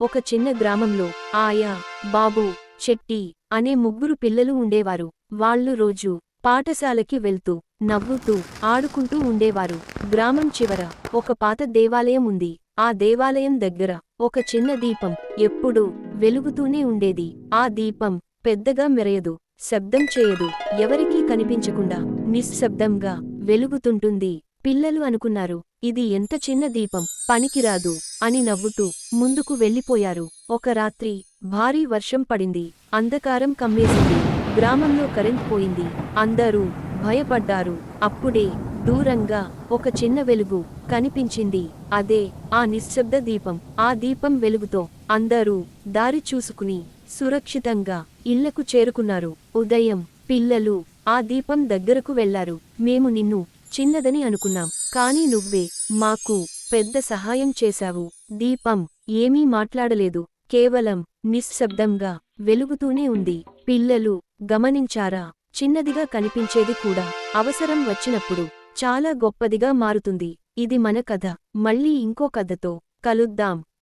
ఒక చిన్న గ్రామంలో ఆయా, బాబు, చెట్టి అనే ముగ్గురు పిల్లలు ఉండేవారు. వాళ్ళు రోజూ పాఠశాలకి వెళ్తూ, నవ్వుతూ, ఆడుకుంటూ ఉండేవారు. గ్రామం చివర ఒక పాత దేవాలయం ఉంది. ఆ దేవాలయం దగ్గర ఒక చిన్న దీపం ఎప్పుడూ వెలుగుతూనే ఉండేది. ఆ దీపం పెద్దగా మెరయదు, శబ్దం చేయదు, ఎవరికీ కనిపించకుండా నిశ్శబ్దంగా వెలుగుతుంటుంది. పిల్లలు అనుకున్నారు, ఇది ఎంత చిన్న దీపం, పనికిరాదు అని నవ్వుతూ ముందుకు వెళ్ళిపోయారు. ఒక రాత్రి భారీ వర్షం పడింది. అంధకారం కమ్మేసింది. గ్రామంలో కరెంట్ పోయింది. అందరూ భయపడ్డారు. అప్పుడే దూరంగా ఒక చిన్న వెలుగు కనిపించింది. అదే ఆ నిశ్శబ్ద దీపం. ఆ దీపం వెలుగుతో అందరూ దారి చూసుకుని సురక్షితంగా ఇళ్లకు చేరుకున్నారు. ఉదయం పిల్లలు ఆ దీపం దగ్గరకు వెళ్లారు. మేము నిన్ను చిన్నదని అనుకున్నాం, కానీ నువ్వే మాకు పెద్ద సహాయం చేశావు. దీపం ఏమీ మాట్లాడలేదు, కేవలం నిశ్శబ్దంగా వెలుగుతూనే ఉంది. పిల్లలు గమనించారా, చిన్నదిగా కనిపించేది కూడా అవసరం వచ్చినప్పుడు చాలా గొప్పదిగా మారుతుంది. ఇది మన కథ. మళ్ళీ ఇంకో కథతో కలుద్దాం.